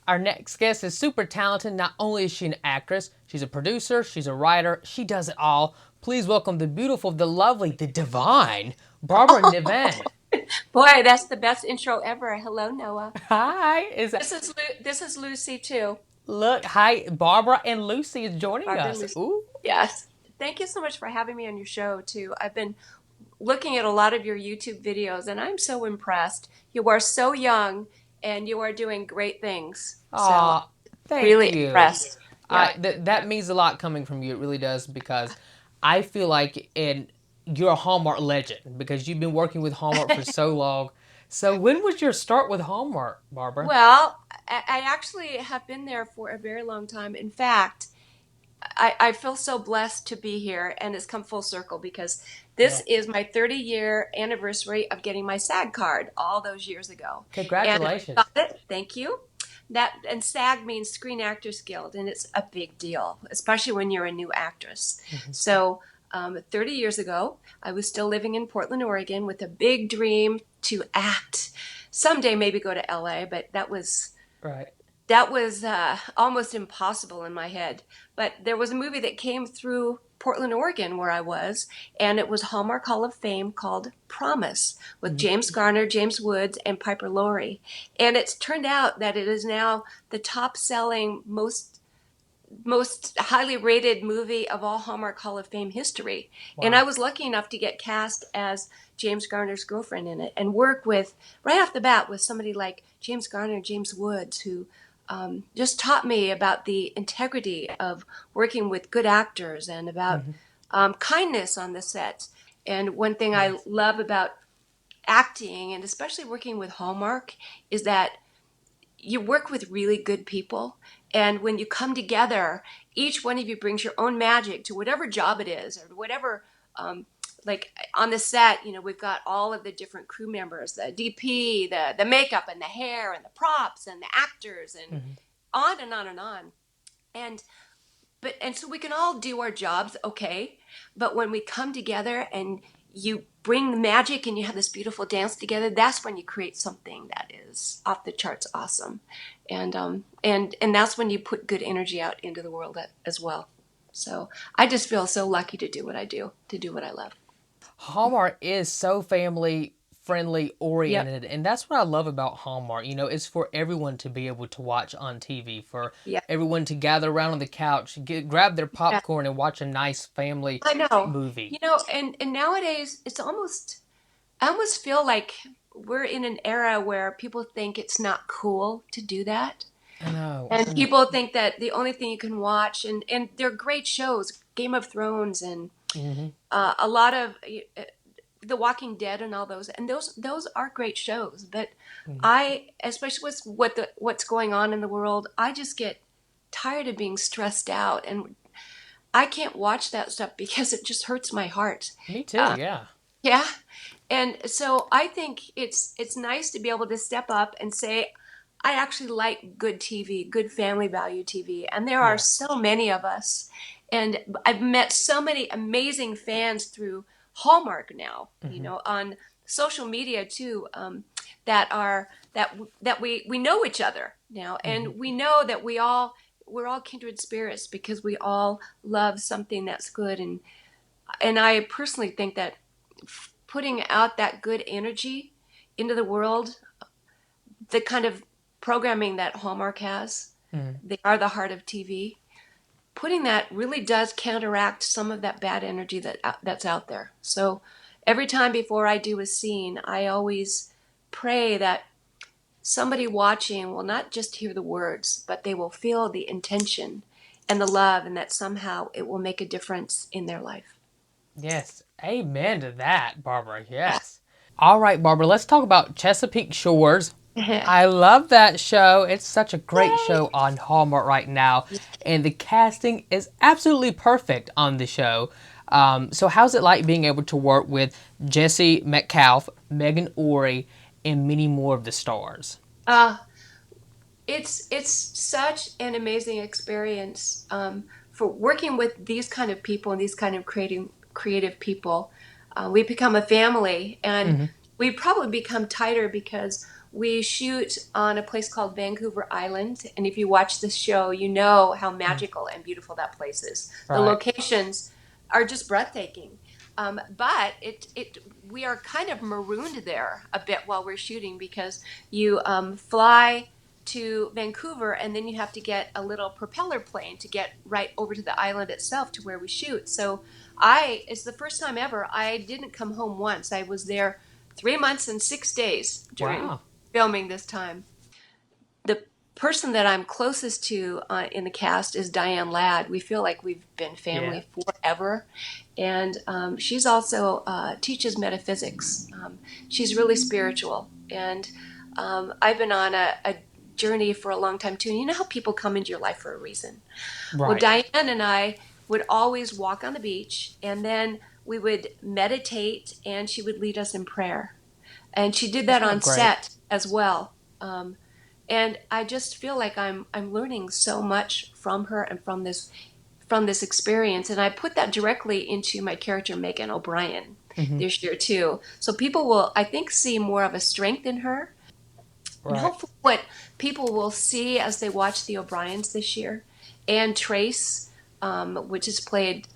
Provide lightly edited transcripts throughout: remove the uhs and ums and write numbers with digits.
Our next guest is super talented. Not only is she an actress, she's a producer, she's a writer, she does it all. Please welcome the beautiful, the lovely, the divine Barbara Niven. Boy, that's the best intro ever. Hello, Noah. Hi, is that, This is Lucy too. look, hi, Barbara and Lucy is joining Barbara and us. Lucy. Ooh, Yes. Thank you so much for having me on your show too. I've been looking at a lot of your YouTube videos and I'm so impressed. You are so young and you are doing great things. So aw, thank really you. impressed. Yeah. That means a lot coming from you. It really does because I feel like you're a Hallmark legend because you've been working with Hallmark for so long. So when was your start with Hallmark, Barbara? Well, I actually have been there for a very long time. In fact, I feel so blessed to be here and it's come full circle because Yeah. this is my 30-year anniversary of getting my SAG card all those years ago. And I Congratulations. got it. Thank you. And SAG means Screen Actors Guild, and it's a big deal, especially when you're a new actress. Mhm. So, 30 years ago, I was still living in Portland, Oregon, with a big dream to act. Someday, maybe go to LA, but Right. almost impossible in my head. But there was a movie that came through Portland, Oregon, where I was, and it was Hallmark Hall of Fame called Promise with Mhm. James Garner, James Woods, and Piper Laurie. And it's turned out that it is now the top selling, most highly rated movie of all Hallmark Hall of Fame history. And I Wow. was lucky enough to get cast as James Garner's girlfriend in it and work with, right off the bat, with somebody like James Garner, James Woods, who just taught me about the integrity of working with good actors and about Hmm. kindness on the set. And one thing I Yes. love about acting, and especially working with Hallmark, is that you work with really good people. And when you come together, each one of you brings your own magic to whatever job it is or whatever. Um, like on the set, we've got all of the different crew members, the DP, the makeup and the hair and the props and the actors and Hmm. on and on and on. And so we can all do our jobs okay, but when we come together and you bring the magic and you have this beautiful dance together, that's when you create something that is off the charts awesome. And that's when you put good energy out into the world as well. So I just feel so lucky to do what I do, to do what I love. Hallmark is so family friendly Yep. oriented, and that's what I love about Hallmark. It's for everyone to be able to watch on TV, for Yeah. everyone to gather around on the couch, grab their Yeah. popcorn, and watch a nice family I know. movie. And nowadays it's almost, I almost feel like we're in an era where people think it's not cool to do that. I know. And I know. people think that the only thing you can watch, and they're great shows, Game of Thrones and Hmm. a lot of The Walking Dead and all those, and those are great shows. But I, especially with what's going on in the world, I just get tired of being stressed out, and I can't watch that stuff because it just hurts my heart. Me too. Uh, Yeah. yeah, and so I think it's nice to be able to step up and say, I actually like good TV, good family value TV, and there are Yeah. so many of us. And I've met so many amazing fans through Hallmark now, Hmm. on social media too, that we know each other now, Hmm. and we know that we're all kindred spirits because we all love something that's good. And I personally think that putting out that good energy into the world, the kind of programming that Hallmark has, Hmm. they are the heart of TV. Putting that really does counteract some of that bad energy that's out there. So every time before I do a scene, I always pray that somebody watching will not just hear the words, but they will feel the intention and the love, and that somehow it will make a difference in their life. Yes. Amen to that, Barbara. Yes. All right, Barbara. Let's talk about Chesapeake Shores. Yay! I love that show. It's such a great show on Hallmark right now, and the casting is absolutely perfect on the show. So, how's it like being able to work with Jesse Metcalf, Megan Ori, and many more of the stars? Uh, it's such an amazing experience for working with these kind of people and these kind of creative people. We become a family, and Hmm. we probably become tighter because we shoot on a place called Vancouver Island, and if you watch the show, you know how magical and beautiful that place is. The Right. locations are just breathtaking. But we are kind of marooned there a bit while we're shooting because you fly to Vancouver and then you have to get a little propeller plane to get right over to the island itself to where we shoot. So it's the first time ever I didn't come home once. I was there 3 months and 6 days during Wow. filming this time. The person that I'm closest to in the cast is Diane Ladd. We feel like we've been Yeah. family forever. And she's also teaches metaphysics. She's really spiritual. And I've been on a journey for a long time too. And you know how people come into your life for a reason? Well, Right. Diane and I would always walk on the beach and then we would meditate and she would lead us in prayer. And she did that Isn't that on great? set as well. And I just feel like I'm learning so much from her and from this experience. And I put that directly into my character Megan O'Brien Hmm. this year too. So people will, I think, see more of a strength in her. And Right. hopefully what people will see as they watch the O'Briens this year, and Trace, which is played,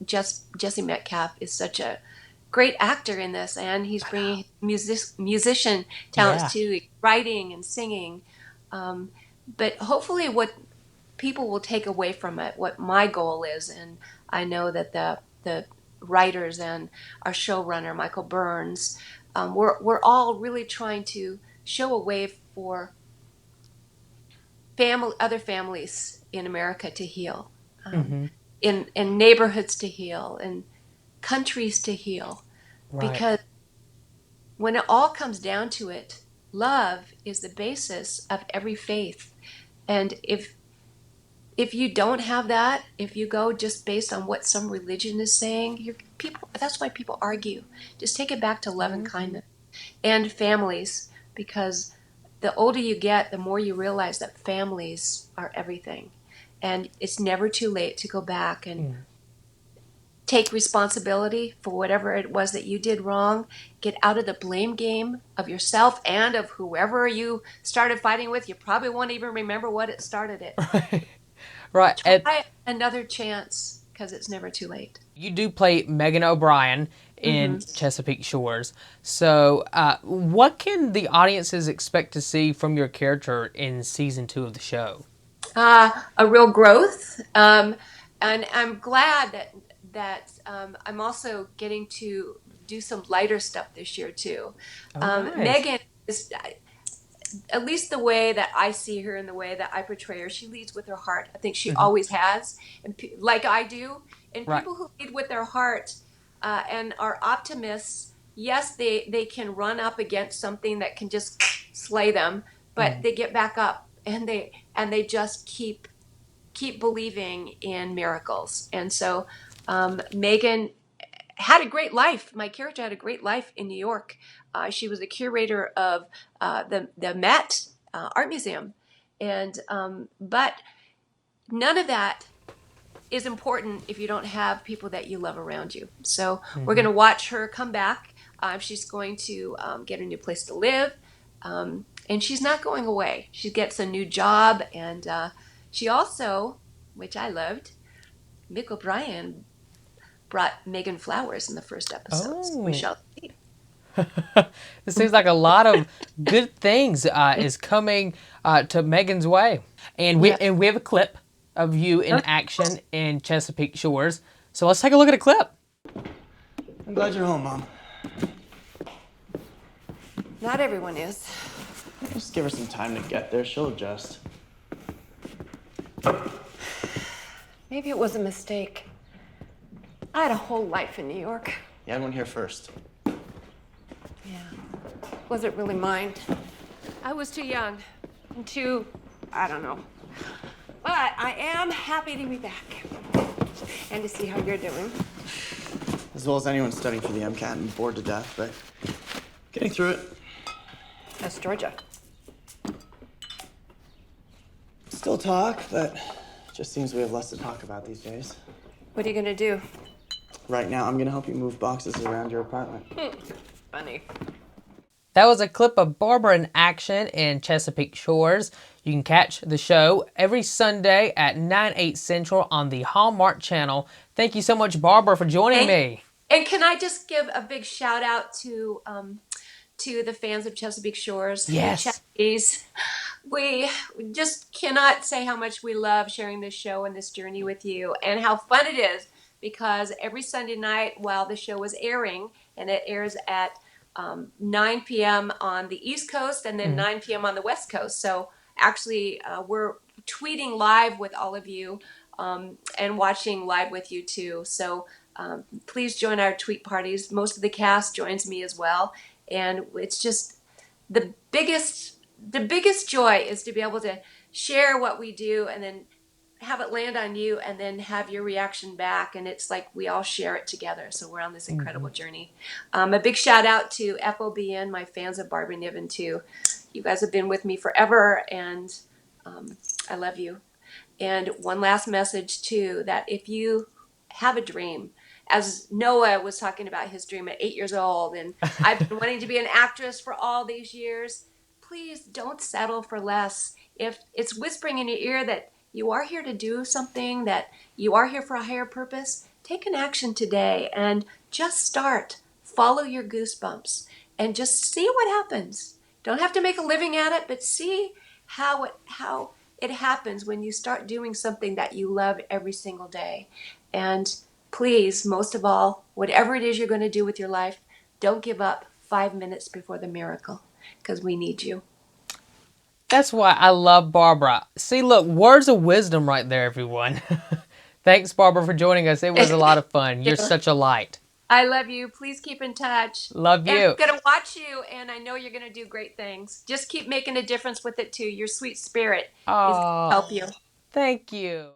Jesse Metcalf is such a great actor in this, and he's bringing musician talents Yeah. too, writing and singing. Um, but hopefully, what people will take away from it, what my goal is, and I know that the writers and our showrunner Michael Burns, we're all really trying to show a way for other families in America to heal, um, Hmm. in neighborhoods to heal, in countries to heal, Right. because when it all comes down to it, love is the basis of every faith. And if you don't have that, if you go just based on what some religion is saying, people, that's why people argue. Just take it back to love and Hmm. kindness and families, because the older you get, the more you realize that families are everything. And it's never too late to go back and Mm. take responsibility for whatever it was that you did wrong. Get out of the blame game of yourself and of whoever you started fighting with. You probably won't even remember what it started it. Right. Right. And Try another chance because it's never too late. you do play Megan O'Brien Mm-hmm. in Chesapeake Shores. So, what can the audiences expect to see from your character in season 2 of the show? A real growth, and I'm glad that I'm also getting to do some lighter stuff this year too. Oh, nice. Megan is, at least the way that I see her and the way that I portray her, she leads with her heart. I think she Hmm. always has, and like I do. And Right. people who lead with their heart and are optimists, yes, they can run up against something that can just slay them, but Mm. they get back up and they just keep believing in miracles. And so Megan had a great life. My character had a great life in New York. She was a curator of the Met Art Museum, and but none of that is important if you don't have people that you love around you. So we're going Hmm. to watch her come back. She's going to get a new place to live, and she's not going away. She gets a new job, and she also, which I loved, Mick O'Brien brought Megan flowers in the first episode. So we Oh. shall see. It seems like a lot of good things is coming to Megan's way, and we Yeah. and we have a clip of you in action in Chesapeake Shores. So let's take a look at a clip. I'm glad you're home, Mom. Not everyone is. Just give her some time to get there. She'll adjust. Maybe it was a mistake. I had a whole life in New York. You had one here first. Yeah. Wasn't really mine. I was too young. And too, I don't know. But I am happy to be back. And to see how you're doing. As well as anyone studying for the MCAT and bored to death, but getting through it. That's Georgia. Still talk, but just seems we have less to talk about these days. What are you gonna do? Right now, I'm gonna help you move boxes around your apartment. Funny. That was a clip of Barbara in action in Chesapeake Shores. You can catch the show every Sunday at 9, 8 Central on the Hallmark channel. Thank you so much, Barbara, for joining And, me. and can I just give a big shout out to the fans of Chesapeake Shores, the Yes. Chappies. We just cannot say how much we love sharing this show and this journey with you, and how fun it is, because every Sunday night while the show is airing, and it airs at 9 p.m. on the East Coast and then Mhm. 9 p.m. on the West Coast. So actually, we're tweeting live with all of you, and watching live with you too. So please join our tweet parties. Most of the cast joins me as well, and it's just the biggest joy is to be able to share what we do and then have it land on you and then have your reaction back, and it's like we all share it together, so we're on this incredible journey. A big shout out to FOBN, my fans of Barbara Niven too. You guys have been with me forever, and I love you. And one last message too, that if you have a dream, as Noah was talking about his dream at 8 years old, and I've been wanting to be an actress for all these years, please don't settle for less. If it's whispering in your ear that you are here to do something, that you are here for a higher purpose, take an action today and just start. Follow your goosebumps and just see what happens. Don't have to make a living at it, but see how it happens when you start doing something that you love every single day. And please, most of all, whatever it is you're going to do with your life, don't give up 5 minutes before the miracle, because we need you. That's why I love Barbara. See, look, words of wisdom right there, everyone. Thanks, Barbara, for joining us. It was a lot of fun. You're such a light. I love you. Please keep in touch. Love And I'm you. going to watch you, and I know you're going to do great things. Just keep making a difference with it, too. Your sweet spirit is going to Oh, help you. thank you.